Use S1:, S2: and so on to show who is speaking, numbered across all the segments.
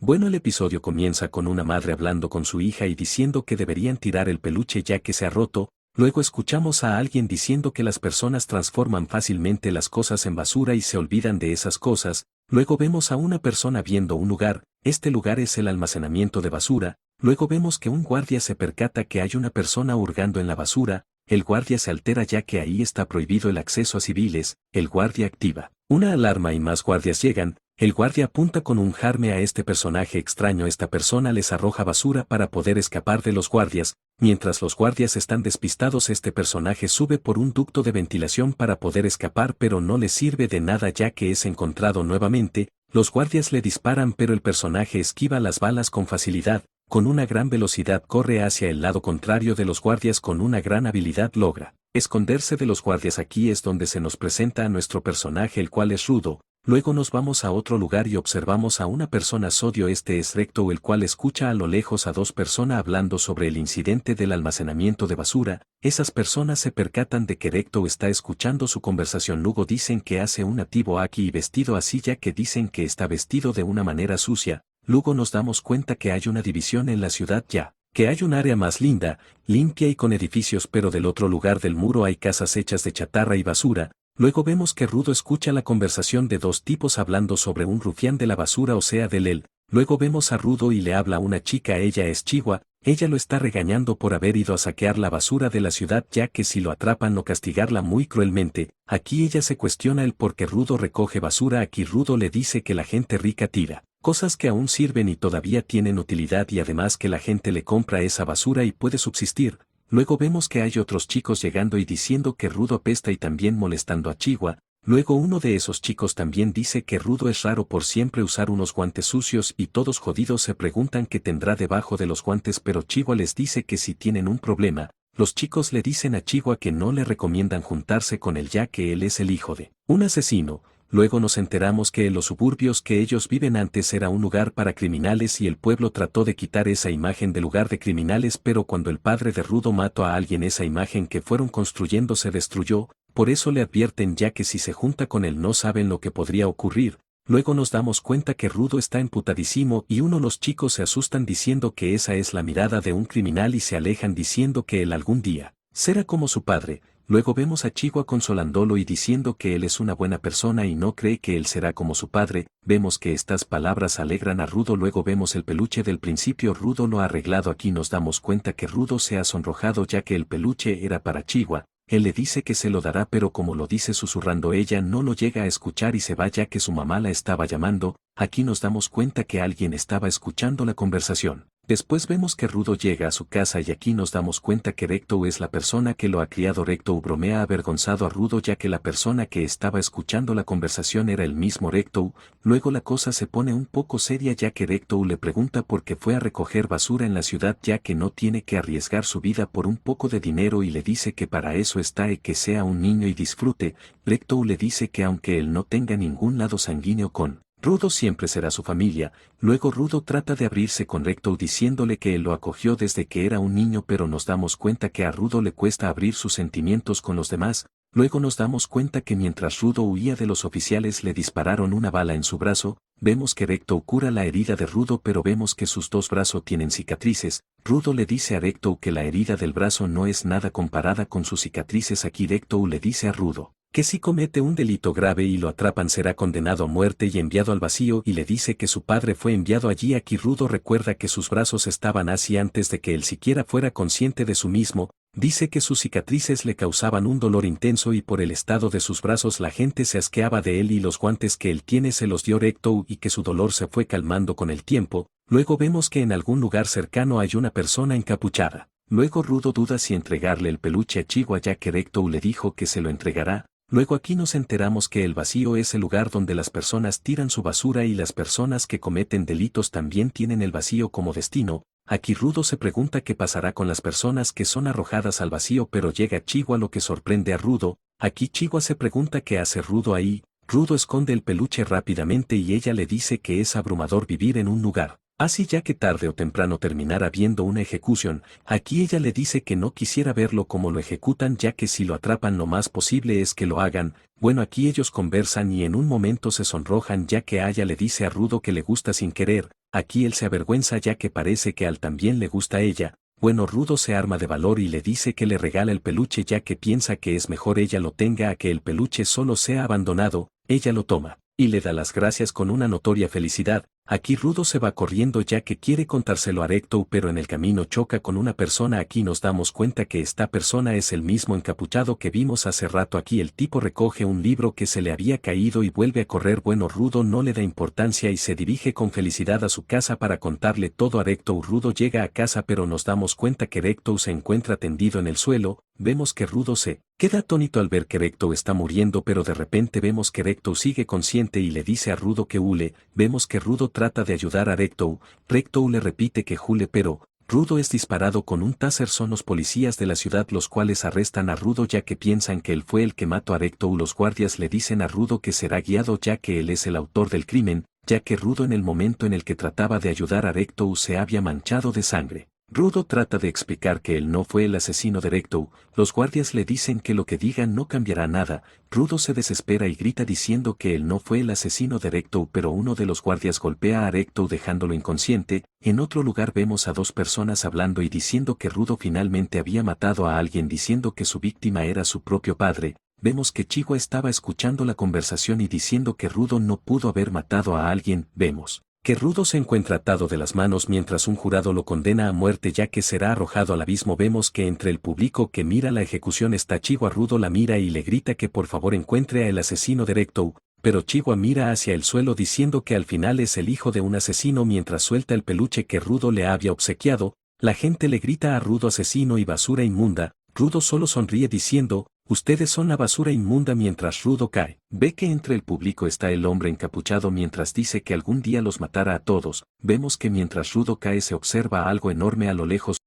S1: Bueno, el episodio comienza con una madre hablando con su hija y diciendo que deberían tirar el peluche ya que se ha roto. Luego escuchamos a alguien diciendo que las personas transforman fácilmente las cosas en basura y se olvidan de esas cosas. Luego vemos a una persona viendo un lugar, este lugar es el almacenamiento de basura. Luego vemos que un guardia se percata que hay una persona hurgando en la basura. El guardia se altera ya que ahí está prohibido el acceso a civiles. El guardia activa una alarma y más guardias llegan. El guardia apunta con un jarme a este personaje extraño. Esta persona les arroja basura para poder escapar de los guardias. Mientras los guardias están despistados, este personaje sube por un ducto de ventilación para poder escapar, pero no les sirve de nada ya que es encontrado nuevamente. Los guardias le disparan, pero el personaje esquiva las balas con facilidad. Con una gran velocidad corre hacia el lado contrario de los guardias. Con una gran habilidad logra esconderse de los guardias. Aquí es donde se nos presenta a nuestro personaje, el cual es rudo. Luego nos vamos a otro lugar y observamos a una persona sodio. Este es Recto, el cual escucha a lo lejos a dos personas hablando sobre el incidente del almacenamiento de basura. Esas personas se percatan de que Recto está escuchando su conversación. Luego dicen que hace un nativo aquí y vestido así, ya que dicen que está vestido de una manera sucia. Luego nos damos cuenta que hay una división en la ciudad ya, que hay un área más linda, limpia y con edificios, pero del otro lugar del muro hay casas hechas de chatarra y basura. Luego vemos que Rudo escucha la conversación de dos tipos hablando sobre un rufián de la basura, o sea del él. Luego vemos a Rudo y le habla a una chica, ella es Chihuahua, ella lo está regañando por haber ido a saquear la basura de la ciudad, ya que si lo atrapan lo castigarla muy cruelmente. Aquí ella se cuestiona el por qué Rudo recoge basura. Aquí Rudo le dice que la gente rica tira cosas que aún sirven y todavía tienen utilidad, y además que la gente le compra esa basura y puede subsistir. Luego vemos que hay otros chicos llegando y diciendo que Rudo apesta y también molestando a Chihuahua. Luego uno de esos chicos también dice que Rudo es raro por siempre usar unos guantes sucios, y todos jodidos se preguntan qué tendrá debajo de los guantes, pero Chihuahua les dice que si tienen un problema. Los chicos le dicen a Chihuahua que no le recomiendan juntarse con él ya que él es el hijo de un asesino. Luego nos enteramos que en los suburbios que ellos viven antes era un lugar para criminales y el pueblo trató de quitar esa imagen de lugar de criminales, pero cuando el padre de Rudo mató a alguien esa imagen que fueron construyendo se destruyó. Por eso le advierten ya que si se junta con él no saben lo que podría ocurrir. Luego nos damos cuenta que Rudo está emputadísimo y uno de los chicos se asustan diciendo que esa es la mirada de un criminal y se alejan diciendo que él algún día será como su padre. Luego vemos a Chihuahua consolándolo y diciendo que él es una buena persona y no cree que él será como su padre. Vemos que estas palabras alegran a Rudo. Luego vemos el peluche del principio, Rudo lo ha arreglado. Aquí nos damos cuenta que Rudo se ha sonrojado ya que el peluche era para Chihuahua. Él le dice que se lo dará, pero como lo dice susurrando ella no lo llega a escuchar y se va ya que su mamá la estaba llamando. Aquí nos damos cuenta que alguien estaba escuchando la conversación. Después vemos que Rudo llega a su casa y aquí nos damos cuenta que Recto es la persona que lo ha criado. Recto bromea avergonzado a Rudo ya que la persona que estaba escuchando la conversación era el mismo Recto. Luego la cosa se pone un poco seria ya que Recto le pregunta por qué fue a recoger basura en la ciudad ya que no tiene que arriesgar su vida por un poco de dinero y le dice que para eso está y que sea un niño y disfrute. Recto le dice que aunque él no tenga ningún lado sanguíneo con Rudo siempre será su familia. Luego Rudo trata de abrirse con Recto diciéndole que él lo acogió desde que era un niño, pero nos damos cuenta que a Rudo le cuesta abrir sus sentimientos con los demás. Luego nos damos cuenta que mientras Rudo huía de los oficiales le dispararon una bala en su brazo. Vemos que Recto cura la herida de Rudo, pero vemos que sus dos brazos tienen cicatrices. Rudo le dice a Recto que la herida del brazo no es nada comparada con sus cicatrices. Aquí Recto le dice a Rudo que si comete un delito grave y lo atrapan será condenado a muerte y enviado al vacío, y le dice que su padre fue enviado allí. Aquí Rudo recuerda que sus brazos estaban así antes de que él siquiera fuera consciente de sí mismo. Dice que sus cicatrices le causaban un dolor intenso y por el estado de sus brazos la gente se asqueaba de él, y los guantes que él tiene se los dio Recto y que su dolor se fue calmando con el tiempo. Luego vemos que en algún lugar cercano hay una persona encapuchada. Luego Rudo duda si entregarle el peluche a Chihuahua ya que Recto le dijo que se lo entregará. Luego aquí nos enteramos que el vacío es el lugar donde las personas tiran su basura y las personas que cometen delitos también tienen el vacío como destino. Aquí Rudo se pregunta qué pasará con las personas que son arrojadas al vacío, pero llega Chihuahua, lo que sorprende a Rudo. Aquí Chihuahua se pregunta qué hace Rudo ahí. Rudo esconde el peluche rápidamente y ella le dice que es abrumador vivir en un lugar Así ya que tarde o temprano terminara viendo una ejecución, aquí ella le dice que no quisiera verlo como lo ejecutan ya que si lo atrapan lo más posible es que lo hagan. Bueno, aquí ellos conversan y en un momento se sonrojan ya que Aya le dice a Rudo que le gusta sin querer, aquí él se avergüenza ya que parece que a Al también le gusta a ella. Bueno, Rudo se arma de valor y le dice que le regala el peluche ya que piensa que es mejor ella lo tenga a que el peluche solo sea abandonado. Ella lo toma y le da las gracias con una notoria felicidad. Aquí Rudo se va corriendo ya que quiere contárselo a Recto, pero en el camino choca con una persona. Aquí nos damos cuenta que esta persona es el mismo encapuchado que vimos hace rato. Aquí el tipo recoge un libro que se le había caído y vuelve a correr. Bueno, Rudo no le da importancia y se dirige con felicidad a su casa para contarle todo a Recto. Rudo llega a casa pero nos damos cuenta que Recto se encuentra tendido en el suelo. Vemos que Rudo se queda atónito al ver que Recto está muriendo, pero de repente vemos que Recto sigue consciente y le dice a Rudo que hule. Vemos que Rudo trata de ayudar a Recto. Recto le repite que hule, pero Rudo es disparado con un taser. Son los policías de la ciudad los cuales arrestan a Rudo ya que piensan que él fue el que mató a Recto. Los guardias le dicen a Rudo que será guiado ya que él es el autor del crimen, ya que Rudo en el momento en el que trataba de ayudar a Recto se había manchado de sangre. Rudo trata de explicar que él no fue el asesino de Recto. Los guardias le dicen que lo que digan no cambiará nada. Rudo se desespera y grita diciendo que él no fue el asesino de Recto, pero uno de los guardias golpea a Recto dejándolo inconsciente. En otro lugar vemos a dos personas hablando y diciendo que Rudo finalmente había matado a alguien, diciendo que su víctima era su propio padre. Vemos que Chihuahua estaba escuchando la conversación y diciendo que Rudo no pudo haber matado a alguien. Vemos que Rudo se encuentra atado de las manos mientras un jurado lo condena a muerte ya que será arrojado al abismo. Vemos que entre el público que mira la ejecución está Chihuahua. Rudo la mira y le grita que por favor encuentre al asesino de Recto, pero Chihuahua mira hacia el suelo diciendo que al final es el hijo de un asesino mientras suelta el peluche que Rudo le había obsequiado. La gente le grita a Rudo asesino y basura inmunda. Rudo solo sonríe diciendo, ustedes son la basura inmunda. Mientras Rudo cae, ve que entre el público está el hombre encapuchado mientras dice que algún día los matará a todos. Vemos que mientras Rudo cae se observa algo enorme a lo lejos.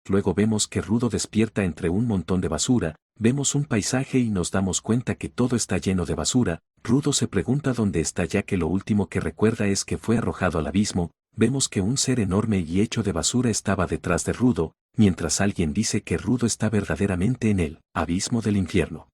S1: Luego vemos que Rudo despierta entre un montón de basura, vemos un paisaje y nos damos cuenta que todo está lleno de basura. Rudo se pregunta dónde está ya que lo último que recuerda es que fue arrojado al abismo. Vemos que un ser enorme y hecho de basura estaba detrás de Rudo, mientras alguien dice que Rudo está verdaderamente en el abismo del infierno.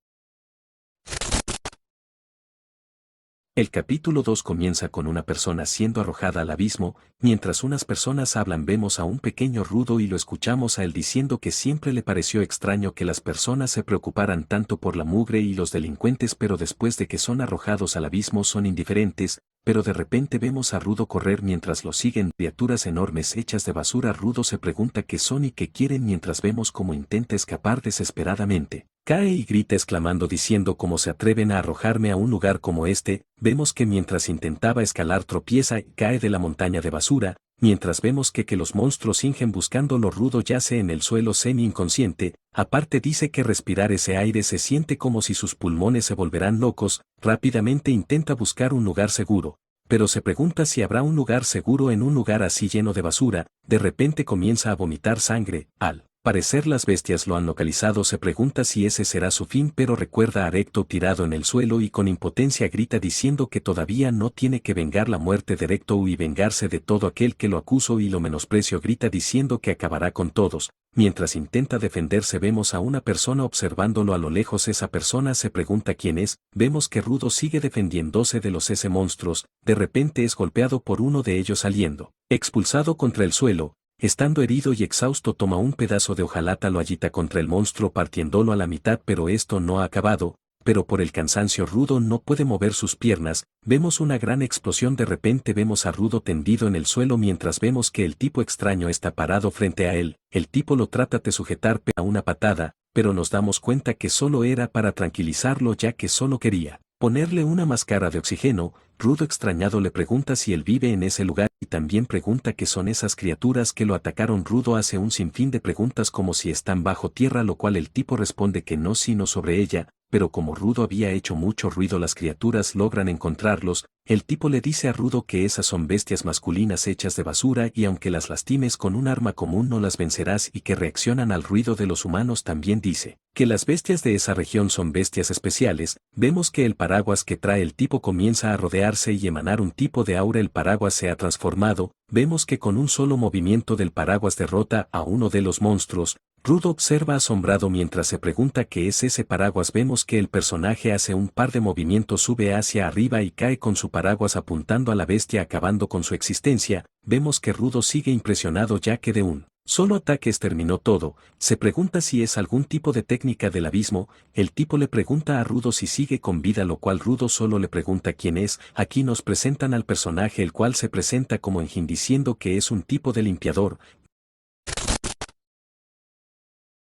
S1: El capítulo 2 comienza con una persona siendo arrojada al abismo. Mientras unas personas hablan vemos a un pequeño Rudo y lo escuchamos a él diciendo que siempre le pareció extraño que las personas se preocuparan tanto por la mugre y los delincuentes, pero después de que son arrojados al abismo son indiferentes. Pero de repente vemos a Rudo correr mientras lo siguen criaturas enormes hechas de basura. Rudo se pregunta qué son y qué quieren mientras vemos cómo intenta escapar desesperadamente. Cae y grita exclamando diciendo cómo se atreven a arrojarme a un lugar como este. Vemos que mientras intentaba escalar tropieza y cae de la montaña de basura, mientras vemos que los monstruos ingen buscándolo. Rudo yace en el suelo semi inconsciente. Aparte dice que respirar ese aire se siente como si sus pulmones se volverán locos. Rápidamente intenta buscar un lugar seguro, pero se pregunta si habrá un lugar seguro en un lugar así lleno de basura. De repente comienza a vomitar sangre. Al parecer las bestias lo han localizado. Se pregunta si ese será su fin, pero recuerda a Recto tirado en el suelo y con impotencia grita diciendo que todavía no tiene que vengar la muerte de Recto y vengarse de todo aquel que lo acusó y lo menospreció. Grita diciendo que acabará con todos. Mientras intenta defenderse vemos a una persona observándolo a lo lejos. Esa persona se pregunta quién es. Vemos que Rudo sigue defendiéndose de los monstruos. De repente es golpeado por uno de ellos saliendo expulsado contra el suelo. Estando herido y exhausto toma un pedazo de hojalata, lo agita contra el monstruo partiéndolo a la mitad, pero esto no ha acabado. Pero por el cansancio Rudo no puede mover sus piernas. Vemos una gran explosión. De repente vemos a Rudo tendido en el suelo mientras vemos que el tipo extraño está parado frente a él. El tipo lo trata de sujetar a una patada, pero nos damos cuenta que solo era para tranquilizarlo ya que solo quería ponerle una máscara de oxígeno. Rudo extrañado le pregunta si él vive en ese lugar y también pregunta qué son esas criaturas que lo atacaron. Rudo hace un sinfín de preguntas como si están bajo tierra, lo cual el tipo responde que no, sino sobre ella. pero como Rudo había hecho mucho ruido las criaturas logran encontrarlos. El tipo le dice a Rudo que esas son bestias masculinas hechas de basura y aunque las lastimes con un arma común no las vencerás y que reaccionan al ruido de los humanos. También dice que las bestias de esa región son bestias especiales. Vemos que el paraguas que trae el tipo comienza a rodearse y emanar un tipo de aura. El paraguas se ha transformado. Vemos que con un solo movimiento del paraguas derrota a uno de los monstruos. Rudo observa asombrado mientras se pregunta qué es ese paraguas. Vemos que el personaje hace un par de movimientos, sube hacia arriba y cae con su paraguas apuntando a la bestia acabando con su existencia. Vemos que Rudo sigue impresionado ya que de un solo ataque exterminó todo. Se pregunta si es algún tipo de técnica del abismo. El tipo le pregunta a Rudo si sigue con vida, lo cual Rudo solo le pregunta quién es. Aquí nos presentan al personaje, el cual se presenta como Enjin, diciendo que es un tipo de limpiador.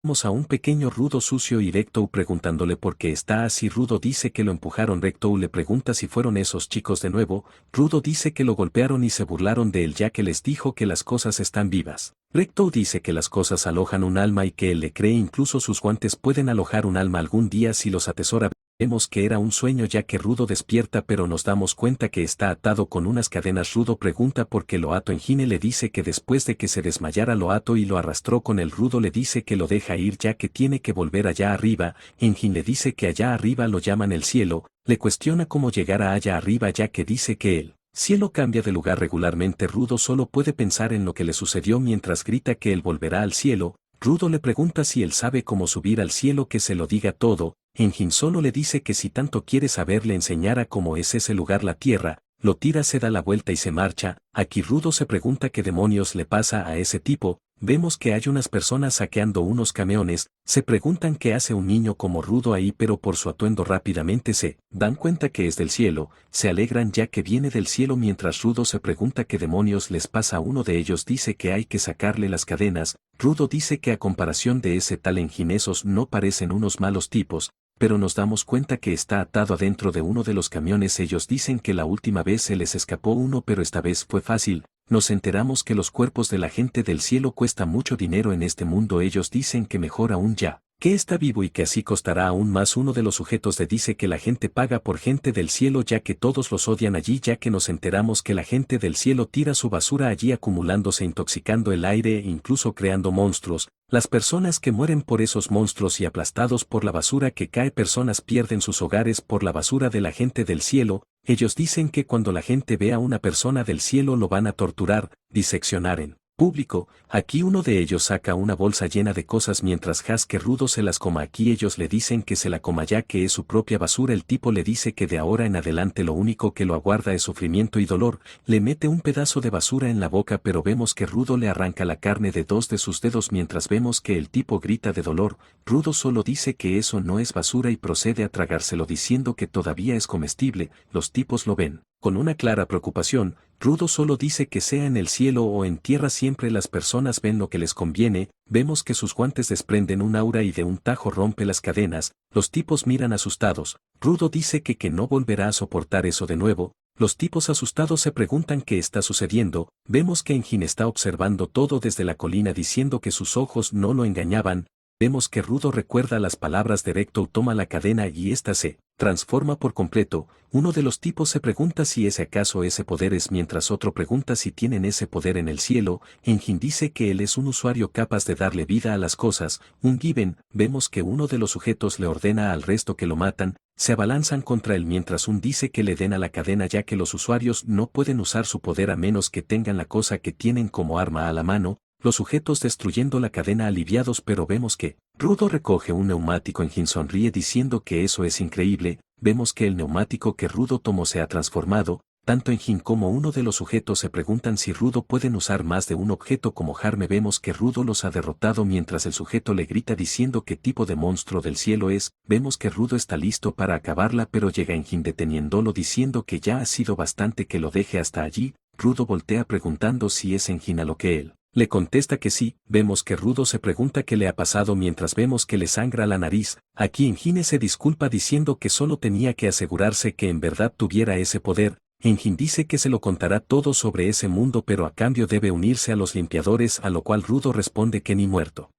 S1: Vemos a un pequeño Rudo sucio y Recto preguntándole por qué está así. Rudo dice que lo empujaron. Recto le pregunta si fueron esos chicos de nuevo. Rudo dice que lo golpearon y se burlaron de él ya que les dijo que las cosas están vivas. Recto dice que las cosas alojan un alma y que él le cree, incluso sus guantes pueden alojar un alma algún día si los atesora. Vemos que era un sueño ya que Rudo despierta pero nos damos cuenta que está atado con unas cadenas. Rudo pregunta por qué lo ató. Enjin le dice que después de que se desmayara lo ató y lo arrastró con él. Rudo le dice que lo deja ir ya que tiene que volver allá arriba. Enjin le dice que allá arriba lo llaman el cielo. Le cuestiona cómo llegar a allá arriba ya que dice que él cielo cambia de lugar regularmente. Rudo solo puede pensar en lo que le sucedió mientras grita que él volverá al cielo. Rudo le pregunta si él sabe cómo subir al cielo, que se lo diga todo. Enjin solo le dice que si tanto quiere saber le enseñará cómo es ese lugar, la tierra. Lo tira, se da la vuelta y se marcha. Aquí Rudo se pregunta qué demonios le pasa a ese tipo. Vemos que hay unas personas saqueando unos camiones. Se preguntan qué hace un niño como Rudo ahí, pero por su atuendo rápidamente se dan cuenta que es del cielo. Se alegran ya que viene del cielo. Mientras Rudo se pregunta qué demonios les pasa, uno de ellos dice que hay que sacarle las cadenas. Rudo dice que a comparación de ese tal Enjin esos no parecen unos malos tipos, pero nos damos cuenta que está atado adentro de uno de los camiones. Ellos dicen que la última vez se les escapó uno pero esta vez fue fácil. Nos enteramos que los cuerpos de la gente del cielo cuesta mucho dinero en este mundo. Ellos dicen que mejor aún ya que está vivo y que así costará aún más. Uno de los sujetos le dice que la gente paga por gente del cielo ya que todos los odian allí, ya que nos enteramos que la gente del cielo tira su basura allí acumulándose, intoxicando el aire e incluso creando monstruos. Las personas que mueren por esos monstruos y aplastados por la basura que cae, personas pierden sus hogares por la basura de la gente del cielo. Ellos dicen que cuando la gente vea a una persona del cielo lo van a torturar, diseccionar en público. Aquí uno de ellos saca una bolsa llena de cosas mientras Haske Rudo se las coma. Aquí ellos le dicen que se la coma ya que es su propia basura. El tipo le dice que de ahora en adelante lo único que lo aguarda es sufrimiento y dolor. Le mete un pedazo de basura en la boca pero vemos que Rudo le arranca la carne de dos de sus dedos mientras vemos que el tipo grita de dolor. Rudo solo dice que eso no es basura y procede a tragárselo diciendo que todavía es comestible. Los tipos lo ven con una clara preocupación. Rudo solo dice que sea en el cielo o en tierra siempre las personas ven lo que les conviene. Vemos que sus guantes desprenden un aura y de un tajo rompe las cadenas. Los tipos miran asustados. Rudo dice que no volverá a soportar eso de nuevo. Los tipos asustados se preguntan qué está sucediendo. Vemos que Enjin está observando todo desde la colina diciendo que sus ojos no lo engañaban. Vemos que Rudo recuerda las palabras de Recto, toma la cadena y ésta se transforma por completo. Uno de los tipos se pregunta si ese acaso ese poder es, mientras otro pregunta si tienen ese poder en el cielo. Enjin dice que él es un usuario capaz de darle vida a las cosas, un Given. Vemos que uno de los sujetos le ordena al resto que lo matan, se abalanzan contra él mientras un dice que le den a la cadena ya que los usuarios no pueden usar su poder a menos que tengan la cosa que tienen como arma a la mano. Los sujetos destruyendo la cadena aliviados pero vemos que Rudo recoge un neumático. Enjin sonríe diciendo que eso es increíble. Vemos que el neumático que Rudo tomó se ha transformado. Tanto Enjin como uno de los sujetos se preguntan si Rudo pueden usar más de un objeto como Harme. Vemos que Rudo los ha derrotado mientras el sujeto le grita diciendo qué tipo de monstruo del cielo es. Vemos que Rudo está listo para acabarla pero llega Enjin deteniéndolo diciendo que ya ha sido bastante, que lo deje hasta allí. Rudo voltea preguntando si es Enjin, a lo que él le contesta que sí. Vemos que Rudo se pregunta qué le ha pasado mientras vemos que le sangra la nariz. Aquí Enjin se disculpa diciendo que solo tenía que asegurarse que en verdad tuviera ese poder. Enjin dice que se lo contará todo sobre ese mundo pero a cambio debe unirse a los limpiadores, a lo cual Rudo responde que ni muerto.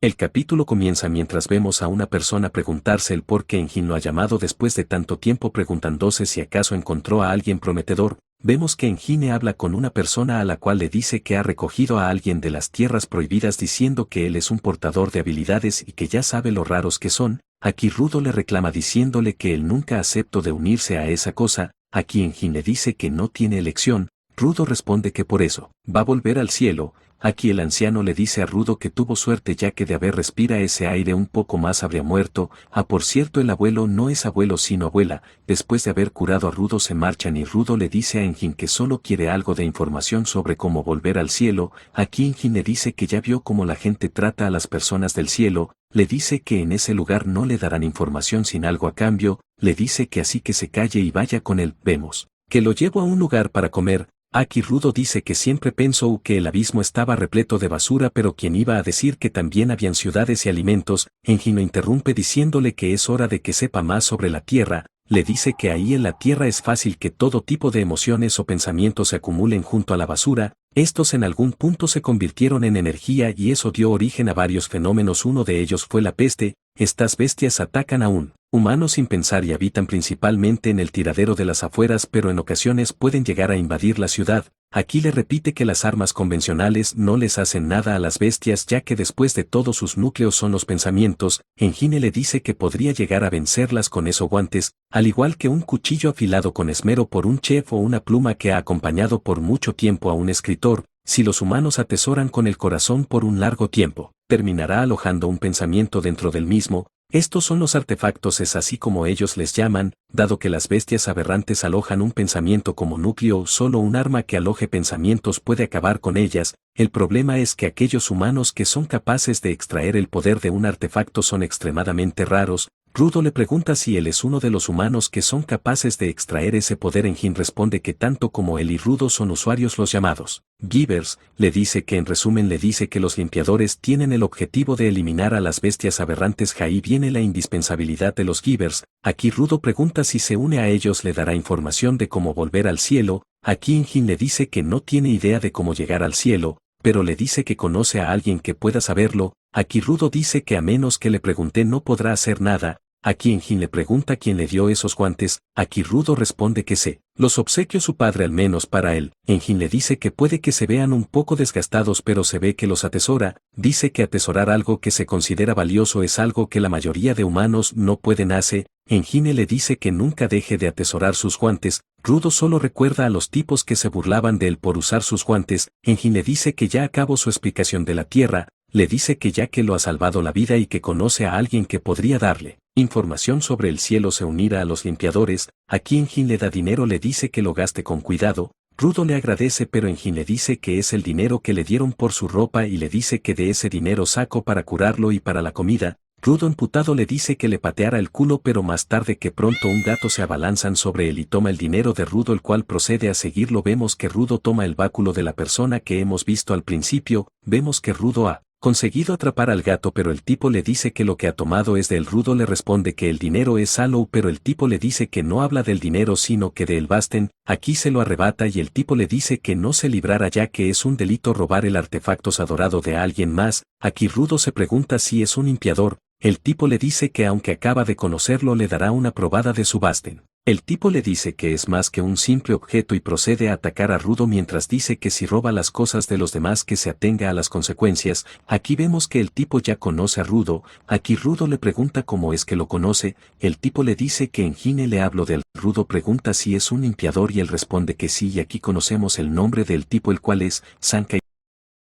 S1: El capítulo comienza mientras vemos a una persona preguntarse el por qué Enjin lo ha llamado después de tanto tiempo, preguntándose si acaso encontró a alguien prometedor. Vemos que Engine habla con una persona a la cual le dice que ha recogido a alguien de las tierras prohibidas, diciendo que él es un portador de habilidades y que ya sabe lo raros que son. Aquí Rudo le reclama diciéndole que él nunca aceptó de unirse a esa cosa. Aquí Engine le dice que no tiene elección. Rudo responde que por eso va a volver al cielo. Aquí el anciano le dice a Rudo que tuvo suerte, ya que de haber respira ese aire un poco más habría muerto. Por cierto, el abuelo no es abuelo sino abuela. Después de haber curado a Rudo se marchan y Rudo le dice a Engin que solo quiere algo de información sobre cómo volver al cielo. Aquí Engin le dice que ya vio cómo la gente trata a las personas del cielo. Le dice que en ese lugar no le darán información sin algo a cambio. Le dice que así que se calle y vaya con él. Vemos que lo llevo a un lugar para comer. Aquí Rudo dice que siempre pensó que el abismo estaba repleto de basura, pero quien iba a decir que también habían ciudades y alimentos. Engin lo interrumpe diciéndole que es hora de que sepa más sobre la tierra. Le dice que ahí en la tierra es fácil que todo tipo de emociones o pensamientos se acumulen junto a la basura. Estos en algún punto se convirtieron en energía y eso dio origen a varios fenómenos. Uno de ellos fue la peste. Estas bestias atacan a un humano sin pensar y habitan principalmente en el tiradero de las afueras, pero en ocasiones pueden llegar a invadir la ciudad. Aquí le repite que las armas convencionales no les hacen nada a las bestias, ya que después de todo sus núcleos son los pensamientos. Engine le dice que podría llegar a vencerlas con esos guantes, al igual que un cuchillo afilado con esmero por un chef o una pluma que ha acompañado por mucho tiempo a un escritor. Si los humanos atesoran con el corazón por un largo tiempo, terminará alojando un pensamiento dentro del mismo. Estos son los artefactos, es así como ellos les llaman, dado que las bestias aberrantes alojan un pensamiento como núcleo. Solo un arma que aloje pensamientos puede acabar con ellas. El problema es que aquellos humanos que son capaces de extraer el poder de un artefacto son extremadamente raros. Rudo le pregunta si él es uno de los humanos que son capaces de extraer ese poder. Engin responde que tanto como él y Rudo son usuarios los llamados Givers. Le dice que en resumen le dice que los limpiadores tienen el objetivo de eliminar a las bestias aberrantes. Ahí viene la indispensabilidad de los Givers. Aquí Rudo pregunta si se une a ellos le dará información de cómo volver al cielo. Aquí Engin le dice que no tiene idea de cómo llegar al cielo, pero le dice que conoce a alguien que pueda saberlo. Aquí Rudo dice que a menos que le pregunte no podrá hacer nada. Aquí Engin le pregunta quién le dio esos guantes. Aquí Rudo responde que se los obsequió su padre, al menos para él. Engin le dice que puede que se vean un poco desgastados, pero se ve que los atesora. Dice que atesorar algo que se considera valioso es algo que la mayoría de humanos no pueden hacer. Engin le dice que nunca deje de atesorar sus guantes. Rudo solo recuerda a los tipos que se burlaban de él por usar sus guantes. Engin le dice que ya acabó su explicación de la tierra. Le dice que ya que lo ha salvado la vida y que conoce a alguien que podría darle información sobre el cielo, se unirá a los limpiadores. Aquí Engin le da dinero, le dice que lo gaste con cuidado. Rudo le agradece, pero Engin le dice que es el dinero que le dieron por su ropa y le dice que de ese dinero saco para curarlo y para la comida. Rudo emputado le dice que le pateara el culo, pero más tarde que pronto un gato se abalanzan sobre él y toma el dinero de Rudo, el cual procede a seguirlo. Vemos que Rudo toma el báculo de la persona que hemos visto al principio. Vemos que Rudo ha conseguido atrapar al gato, pero el tipo le dice que lo que ha tomado es de él. Rudo le responde que el dinero es Sallow, pero el tipo le dice que no habla del dinero sino que de el Basten. Aquí se lo arrebata y el tipo le dice que no se librara, ya que es un delito robar el artefacto adorado de alguien más. Aquí Rudo se pregunta si es un limpiador. El tipo le dice que aunque acaba de conocerlo le dará una probada de su Basten. El tipo le dice que es más que un simple objeto y procede a atacar a Rudo mientras dice que si roba las cosas de los demás que se atenga a las consecuencias. Aquí vemos que el tipo ya conoce a Rudo. Aquí Rudo le pregunta cómo es que lo conoce. El tipo le dice que Engin le habló de él. Rudo pregunta si es un limpiador y él responde que sí, y aquí conocemos el nombre del tipo, el cual es Sanka.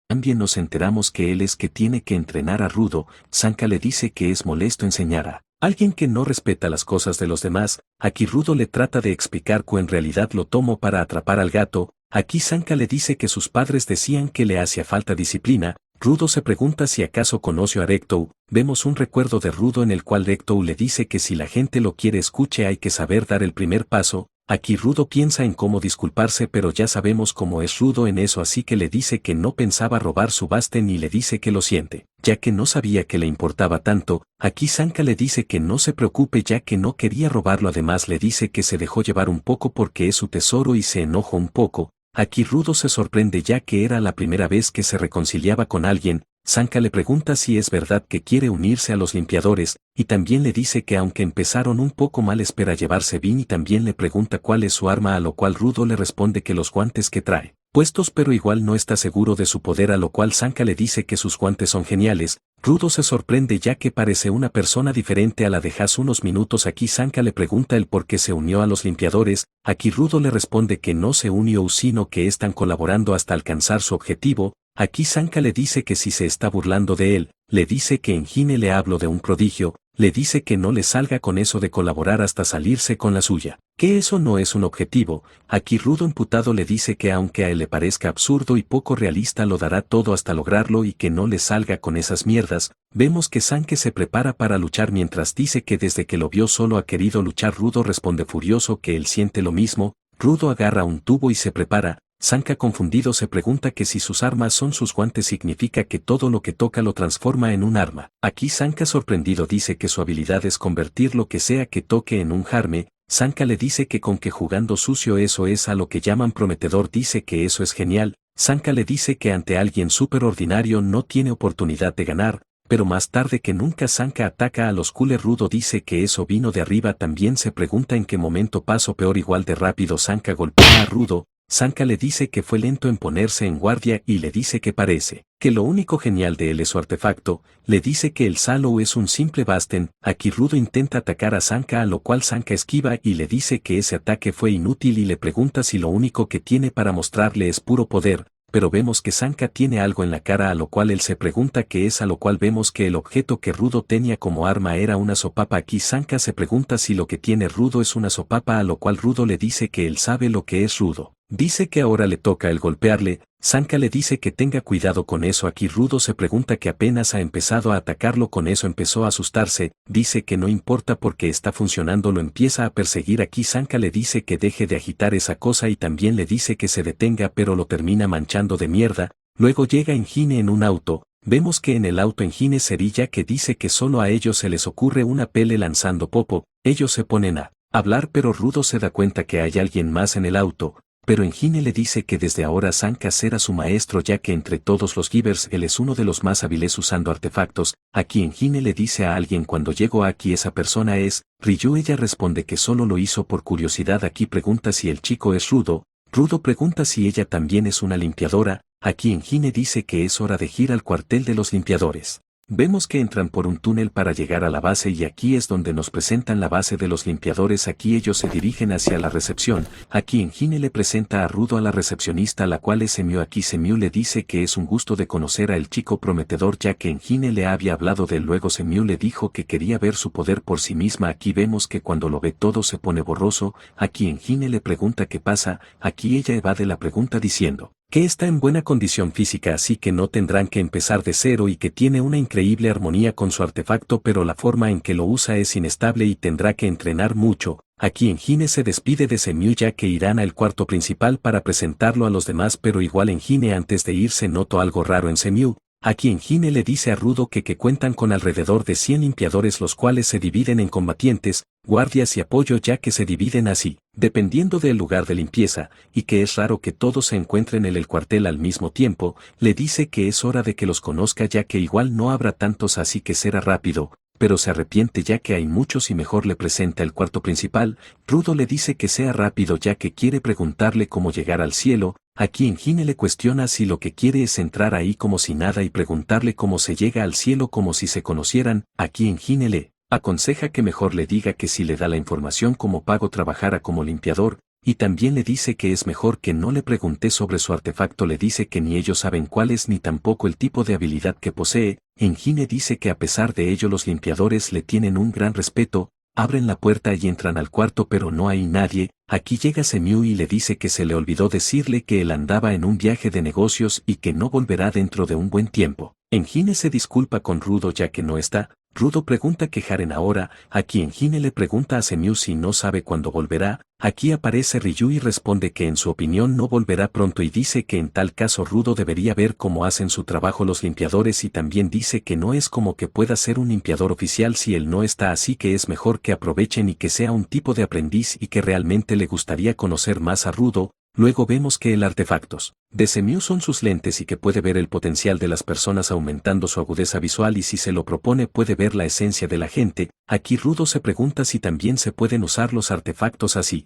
S1: También nos enteramos que él es que tiene que entrenar a Rudo. Sanka le dice que es molesto enseñar a alguien que no respeta las cosas de los demás. Aquí Rudo le trata de explicar que en realidad lo tomó para atrapar al gato. Aquí Sanka le dice que sus padres decían que le hacía falta disciplina. Rudo se pregunta si acaso conoció a Recto. Vemos un recuerdo de Rudo en el cual Recto le dice que si la gente lo quiere escuche hay que saber dar el primer paso. Aquí Rudo piensa en cómo disculparse, pero ya sabemos cómo es Rudo en eso, así que le dice que no pensaba robar su Basten y le dice que lo siente, ya que no sabía que le importaba tanto. Aquí Sanka le dice que no se preocupe ya que no quería robarlo, además le dice que se dejó llevar un poco porque es su tesoro y se enoja un poco. Aquí Rudo se sorprende ya que era la primera vez que se reconciliaba con alguien. Sanka le pregunta si es verdad que quiere unirse a los limpiadores, y también le dice que aunque empezaron un poco mal espera llevarse bien y también le pregunta cuál es su arma, a lo cual Rudo le responde que los guantes que trae puestos, pero igual no está seguro de su poder, a lo cual Sanka le dice que sus guantes son geniales. Rudo se sorprende ya que parece una persona diferente a la de hace unos minutos. Aquí Sanka le pregunta el por qué se unió a los limpiadores, aquí Rudo le responde que no se unió sino que están colaborando hasta alcanzar su objetivo. Aquí Sanka le dice que si se está burlando de él, le dice que en Hime le hablo de un prodigio, le dice que no le salga con eso de colaborar hasta salirse con la suya, que eso no es un objetivo. Aquí Rudo emputado le dice que aunque a él le parezca absurdo y poco realista lo dará todo hasta lograrlo y que no le salga con esas mierdas. Vemos que Sanka se prepara para luchar mientras dice que desde que lo vio solo ha querido luchar. Rudo responde furioso que él siente lo mismo. Rudo agarra un tubo y se prepara. Sanka confundido se pregunta que si sus armas son sus guantes significa que todo lo que toca lo transforma en un arma. Aquí Sanka sorprendido dice que su habilidad es convertir lo que sea que toque en un arma. Sanka le dice que con que jugando sucio eso es a lo que llaman prometedor, dice que eso es genial. Sanka le dice que ante alguien superordinario no tiene oportunidad de ganar, pero más tarde que nunca Sanka ataca a los Cooler. Rudo dice que eso vino de arriba. También se pregunta en qué momento pasó peor. Igual de rápido Sanka golpea a Rudo. Sanka le dice que fue lento en ponerse en guardia y le dice que parece que lo único genial de él es su artefacto. Le dice que el Salo es un simple Basten. Aquí Rudo intenta atacar a Sanka, a lo cual Sanka esquiva y le dice que ese ataque fue inútil y le pregunta si lo único que tiene para mostrarle es puro poder. Pero vemos que Sanka tiene algo en la cara, a lo cual él se pregunta qué es, a lo cual vemos que el objeto que Rudo tenía como arma era una sopapa. Aquí Sanka se pregunta si lo que tiene Rudo es una sopapa, a lo cual Rudo le dice que él sabe lo que es. Rudo dice que ahora le toca el golpearle. Sanka le dice que tenga cuidado con eso. Aquí Rudo se pregunta que apenas ha empezado a atacarlo con eso empezó a asustarse, dice que no importa porque está funcionando, lo empieza a perseguir. Aquí Sanka le dice que deje de agitar esa cosa y también le dice que se detenga, pero lo termina manchando de mierda. Luego llega Engine en un auto. Vemos que en el auto Engine cerilla que dice que solo a ellos se les ocurre una pele lanzando popo. Ellos se ponen a hablar, pero Rudo se da cuenta que hay alguien más en el auto. Pero Engine le dice que desde ahora Sanka será su maestro, ya que entre todos los Givers él es uno de los más hábiles usando artefactos. Aquí Engine le dice a alguien cuando llegó aquí esa persona es Ryu. Ella responde que solo lo hizo por curiosidad. Aquí pregunta si el chico es Rudo. Rudo pregunta si ella también es una limpiadora. Aquí Engine dice que es hora de ir al cuartel de los limpiadores. Vemos que entran por un túnel para llegar a la base y aquí es donde nos presentan la base de los limpiadores. Aquí ellos se dirigen hacia la recepción. Aquí Engine le presenta a Rudo a la recepcionista, la cual es Semiu. Aquí Semiu le dice que es un gusto de conocer a el chico prometedor, ya que Engine le había hablado de él. Luego Semiu le dijo que quería ver su poder por sí misma. Aquí vemos que cuando lo ve todo se pone borroso. Aquí Engine le pregunta qué pasa. Aquí ella evade la pregunta diciendo que está en buena condición física, así que no tendrán que empezar de cero y que tiene una increíble armonía con su artefacto, pero la forma en que lo usa es inestable y tendrá que entrenar mucho. Aquí Engine se despide de Semiu ya que irán al cuarto principal para presentarlo a los demás, pero igual Engine antes de irse notó algo raro en Semiu. Aquí Engine le dice a Rudo que cuentan con alrededor de 100 limpiadores, los cuales se dividen en combatientes, guardias y apoyo, ya que se dividen así, dependiendo del lugar de limpieza, y que es raro que todos se encuentren en el cuartel al mismo tiempo. Le dice que es hora de que los conozca ya que igual no habrá tantos, así que será rápido, pero se arrepiente ya que hay muchos y mejor le presenta el cuarto principal. Rudo le dice que sea rápido ya que quiere preguntarle cómo llegar al cielo. Aquí Engine le cuestiona si lo que quiere es entrar ahí como si nada y preguntarle cómo se llega al cielo como si se conocieran. Aquí Engine le aconseja que mejor le diga que si le da la información como pago trabajara como limpiador, y también le dice que es mejor que no le pregunte sobre su artefacto. Le dice que ni ellos saben cuál es ni tampoco el tipo de habilidad que posee. Engine dice que a pesar de ello los limpiadores le tienen un gran respeto. Abren la puerta y entran al cuarto, pero no hay nadie. Aquí llega Semiu y le dice que se le olvidó decirle que él andaba en un viaje de negocios y que no volverá dentro de un buen tiempo. Engine se disculpa con Rudo ya que no está. Rudo pregunta qué harán ahora. Aquí Engine le pregunta a Semiu si no sabe cuándo volverá. Aquí aparece Ryu y responde que en su opinión no volverá pronto y dice que en tal caso Rudo debería ver cómo hacen su trabajo los limpiadores, y también dice que no es como que pueda ser un limpiador oficial si él no está, así que es mejor que aprovechen y que sea un tipo de aprendiz y que realmente le gustaría conocer más a Rudo. Luego vemos que el artefactos de Semiu son sus lentes y que puede ver el potencial de las personas aumentando su agudeza visual y si se lo propone puede ver la esencia de la gente. Aquí Rudo se pregunta si también se pueden usar los artefactos así.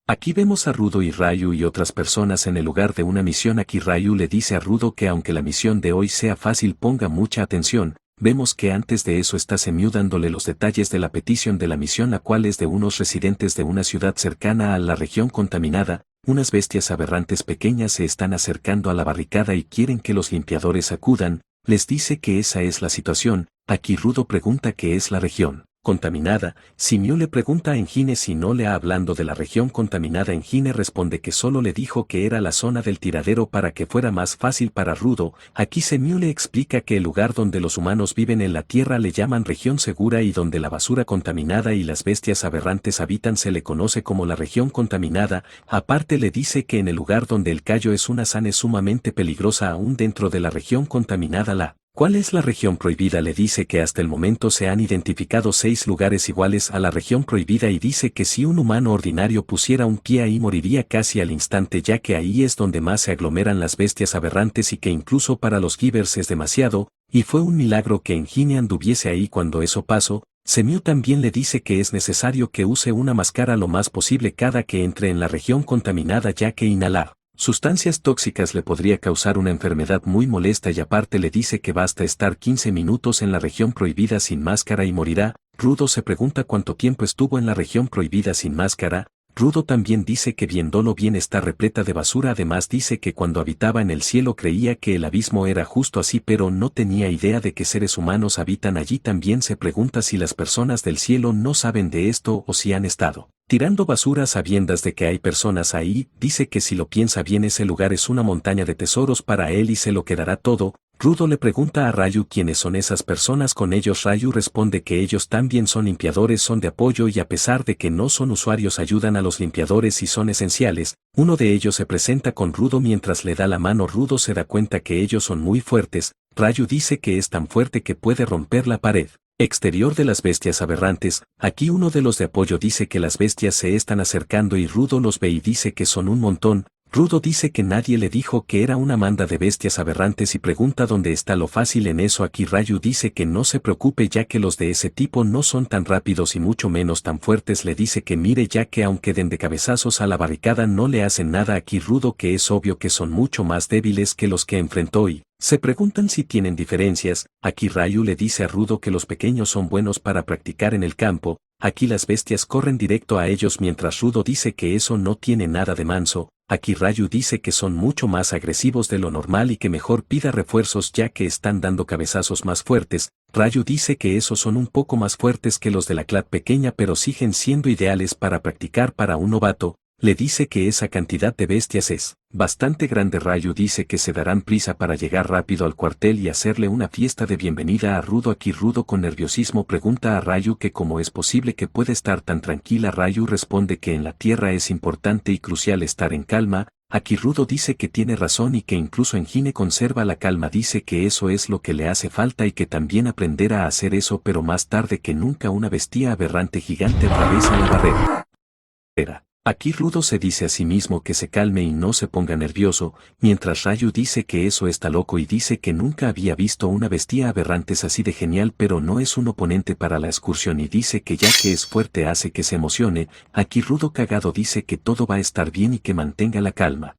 S1: Aquí vemos a Rudo y Ryu y otras personas en el lugar de una misión. Aquí Ryu le dice a Rudo que aunque la misión de hoy sea fácil ponga mucha atención. Vemos que antes de eso está Semiu dándole los detalles de la petición de la misión, la cual es de unos residentes de una ciudad cercana a la región contaminada. Unas bestias aberrantes pequeñas se están acercando a la barricada y quieren que los limpiadores acudan. Les dice que esa es la situación. Aquí Rudo pregunta qué es la región contaminada. Semiu le pregunta a Engine si no le ha hablando de la región contaminada. Engine responde que solo le dijo que era la zona del tiradero para que fuera más fácil para Rudo. Aquí Semiu le explica que el lugar donde los humanos viven en la tierra le llaman región segura y donde la basura contaminada y las bestias aberrantes habitan se le conoce como la región contaminada. Aparte le dice que en el lugar donde el callo es una zona es sumamente peligrosa aún dentro de la región contaminada. ¿Cuál es la región prohibida? Le dice que hasta el momento se han identificado 6 lugares iguales a la región prohibida y dice que si un humano ordinario pusiera un pie ahí moriría casi al instante, ya que ahí es donde más se aglomeran las bestias aberrantes y que incluso para los givers es demasiado, y fue un milagro que Engine anduviese ahí cuando eso pasó. Semiu también le dice que es necesario que use una máscara lo más posible cada que entre en la región contaminada, ya que inhalar sustancias tóxicas le podría causar una enfermedad muy molesta y aparte le dice que basta estar 15 minutos en la región prohibida sin máscara y morirá. Rudo se pregunta cuánto tiempo estuvo en la región prohibida sin máscara. Rudo también dice que viéndolo bien está repleta de basura. Además dice que cuando habitaba en el cielo creía que el abismo era justo así pero no tenía idea de que seres humanos habitan allí. También se pregunta si las personas del cielo no saben de esto o si han estado tirando basura a sabiendas de que hay personas ahí. Dice que si lo piensa bien ese lugar es una montaña de tesoros para él y se lo quedará todo. Rudo le pregunta a Ryu quiénes son esas personas con ellos. Ryu responde que ellos también son limpiadores, son de apoyo y a pesar de que no son usuarios ayudan a los limpiadores y son esenciales. Uno de ellos se presenta con Rudo mientras le da la mano. Rudo se da cuenta que ellos son muy fuertes. Ryu dice que es tan fuerte que puede romper la pared exterior de las bestias aberrantes. Aquí uno de los de apoyo dice que las bestias se están acercando y Rudo los ve y dice que son un montón. Rudo dice que nadie le dijo que era una manda de bestias aberrantes y pregunta dónde está lo fácil en eso. Aquí Ryu dice que no se preocupe ya que los de ese tipo no son tan rápidos y mucho menos tan fuertes. Le dice que mire ya que aunque den de cabezazos a la barricada no le hacen nada. Aquí Rudo que es obvio que son mucho más débiles que los que enfrentó y se preguntan si tienen diferencias. Aquí Ryu le dice a Rudo que los pequeños son buenos para practicar en el campo. Aquí las bestias corren directo a ellos mientras Rudo dice que eso no tiene nada de manso. Aquí Ryu dice que son mucho más agresivos de lo normal y que mejor pida refuerzos ya que están dando cabezazos más fuertes. Ryu dice que esos son un poco más fuertes que los de la clan pequeña pero siguen siendo ideales para practicar para un novato. Le dice que esa cantidad de bestias es bastante grande. Ryu dice que se darán prisa para llegar rápido al cuartel y hacerle una fiesta de bienvenida a Rudo. Aquí Rudo con nerviosismo pregunta a Ryu que cómo es posible que puede estar tan tranquila. Ryu responde que en la tierra es importante y crucial estar en calma. Aquí Rudo dice que tiene razón y que incluso Engine conserva la calma. Dice que eso es lo que le hace falta y que también aprenderá a hacer eso pero más tarde que nunca una bestia aberrante gigante atraviesa la barrera. Aquí Rudo se dice a sí mismo que se calme y no se ponga nervioso, mientras Ryu dice que eso está loco y dice que nunca había visto una bestia aberrante así de genial pero no es un oponente para la excursión y dice que ya que es fuerte hace que se emocione. Aquí Rudo cagado dice que todo va a estar bien y que mantenga la calma.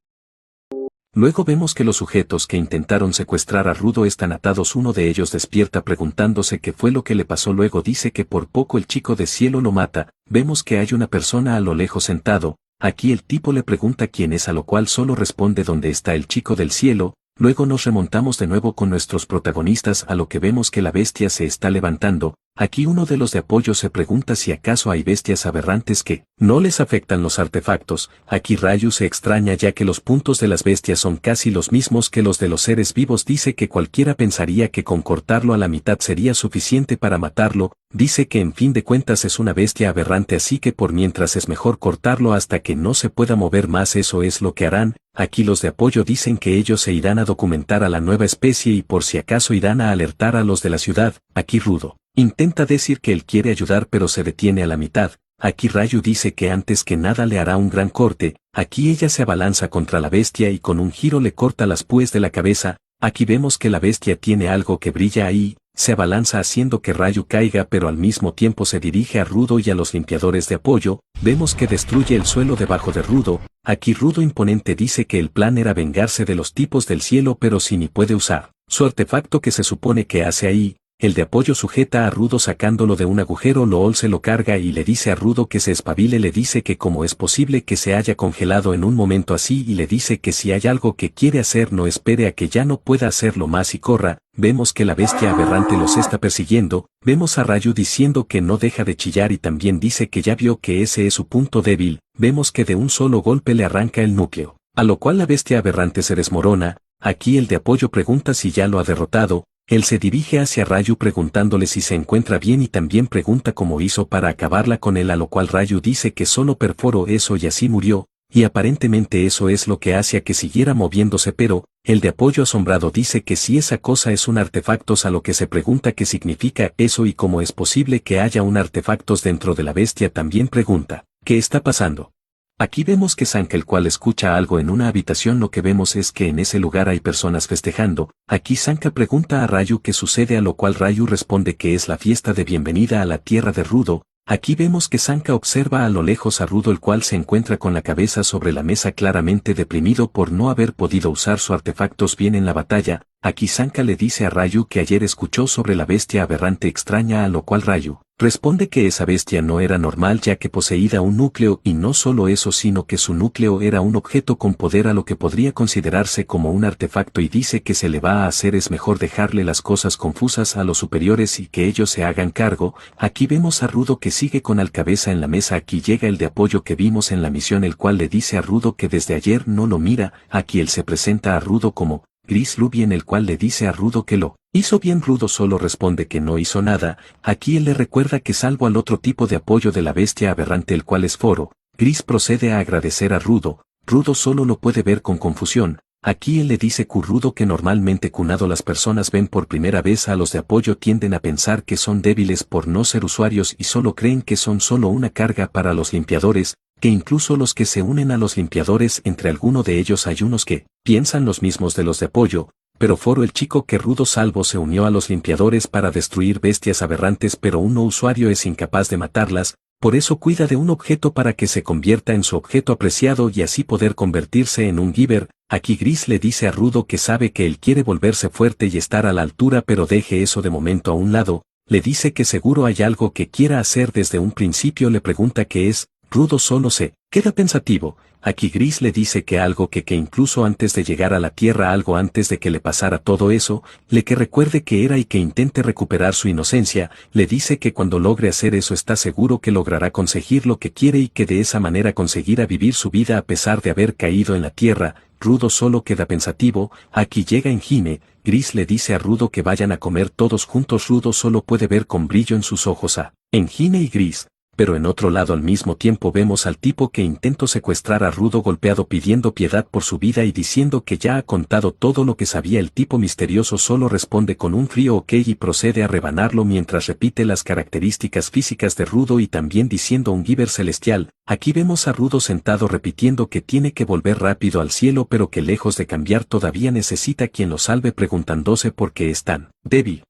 S1: Luego vemos que los sujetos que intentaron secuestrar a Rudo están atados. Uno de ellos despierta preguntándose qué fue lo que le pasó. Luego dice que por poco el chico de cielo lo mata. Vemos que hay una persona a lo lejos sentado. Aquí el tipo le pregunta quién es a lo cual solo responde dónde está el chico del cielo. Luego nos remontamos de nuevo con nuestros protagonistas a lo que vemos que la bestia se está levantando. Aquí uno de los de apoyo se pregunta si acaso hay bestias aberrantes que no les afectan los artefactos. Aquí Ryu se extraña ya que los puntos de las bestias son casi los mismos que los de los seres vivos. Dice que cualquiera pensaría que con cortarlo a la mitad sería suficiente para matarlo. Dice que en fin de cuentas es una bestia aberrante así que por mientras es mejor cortarlo hasta que no se pueda mover más. Eso es lo que harán. Aquí los de apoyo dicen que ellos se irán a documentar a la nueva especie y por si acaso irán a alertar a los de la ciudad. Aquí Rudo intenta decir que él quiere ayudar pero se detiene a la mitad. Aquí Ryu dice que antes que nada le hará un gran corte. aquí ella se abalanza contra la bestia y con un giro le corta las púes de la cabeza. Aquí vemos que la bestia tiene algo que brilla ahí, se abalanza haciendo que Ryu caiga pero al mismo tiempo se dirige a Rudo y a los limpiadores de apoyo. Vemos que destruye el suelo debajo de Rudo. Aquí Rudo imponente dice que el plan era vengarse de los tipos del cielo pero si ni puede usar su artefacto que se supone que hace ahí. El de apoyo sujeta a Rudo sacándolo de un agujero, Lool se lo carga y le dice a Rudo que se espabile, le dice que cómo es posible que se haya congelado en un momento así y le dice que si hay algo que quiere hacer no espere a que ya no pueda hacerlo más y corra. Vemos que la bestia aberrante los está persiguiendo, vemos a Ryu diciendo que no deja de chillar y también dice que ya vio que ese es su punto débil, vemos que de un solo golpe le arranca el núcleo, a lo cual la bestia aberrante se desmorona. Aquí el de apoyo pregunta si ya lo ha derrotado. Él se dirige hacia Ryu preguntándole si se encuentra bien y también pregunta cómo hizo para acabarla con él, a lo cual Ryu dice que solo perforó eso y así murió, y aparentemente eso es lo que hacía que siguiera moviéndose, pero el de apoyo asombrado dice que si esa cosa es un artefacto, a lo que se pregunta qué significa eso y cómo es posible que haya un artefactos dentro de la bestia. También pregunta, ¿qué está pasando? Aquí vemos que Sanka el cual escucha algo en una habitación, lo que vemos es que en ese lugar hay personas festejando. Aquí Sanka pregunta a Ryu qué sucede, a lo cual Ryu responde que es la fiesta de bienvenida a la tierra de Rudo. Aquí vemos que Sanka observa a lo lejos a Rudo el cual se encuentra con la cabeza sobre la mesa claramente deprimido por no haber podido usar sus artefactos bien en la batalla. Aquí Sanka le dice a Ryu que ayer escuchó sobre la bestia aberrante extraña, a lo cual Ryu responde que esa bestia no era normal ya que poseía un núcleo y no solo eso sino que su núcleo era un objeto con poder, a lo que podría considerarse como un artefacto, y dice que se le va a hacer es mejor dejarle las cosas confusas a los superiores y que ellos se hagan cargo. Aquí vemos a Rudo que sigue con la cabeza en la mesa. Aquí llega el de apoyo que vimos en la misión, el cual le dice a Rudo que desde ayer no lo mira. Aquí él se presenta a Rudo como Gris Ruby, en el cual le dice a Rudo que lo hizo bien. Rudo solo responde que no hizo nada. Aquí él le recuerda que salvo al otro tipo de apoyo de la bestia aberrante, el cual es Foro, Gris procede a agradecer a Rudo. Rudo solo lo puede ver con confusión. Aquí él le dice a Rudo que normalmente cuando las personas ven por primera vez a los de apoyo tienden a pensar que son débiles por no ser usuarios y solo creen que son solo una carga para los limpiadores, que incluso los que se unen a los limpiadores, entre alguno de ellos hay unos que piensan los mismos de los de apoyo, pero Foro, el chico que Rudo salvo, se unió a los limpiadores para destruir bestias aberrantes, pero un no usuario es incapaz de matarlas, por eso cuida de un objeto para que se convierta en su objeto apreciado y así poder convertirse en un giver. Aquí Gris le dice a Rudo que sabe que él quiere volverse fuerte y estar a la altura, pero deje eso de momento a un lado. Le dice que seguro hay algo que quiera hacer desde un principio, le pregunta qué es. Rudo solo se queda pensativo. Aquí Gris le dice que algo que incluso antes de llegar a la Tierra, algo antes de que le pasara todo eso, le que recuerde que era y que intente recuperar su inocencia. Le dice que cuando logre hacer eso está seguro que logrará conseguir lo que quiere y que de esa manera conseguirá vivir su vida a pesar de haber caído en la Tierra. Rudo solo queda pensativo. Aquí llega Engine. Gris le dice a Rudo que vayan a comer todos juntos. Rudo solo puede ver con brillo en sus ojos a Engine y Gris. Pero en otro lado al mismo tiempo vemos al tipo que intentó secuestrar a Rudo golpeado pidiendo piedad por su vida y diciendo que ya ha contado todo lo que sabía. El tipo misterioso solo responde con un frío ok y procede a rebanarlo mientras repite las características físicas de Rudo y también diciendo un giver celestial. Aquí vemos a Rudo sentado repitiendo que tiene que volver rápido al cielo, pero que lejos de cambiar todavía necesita quien lo salve, preguntándose por qué es tan débil.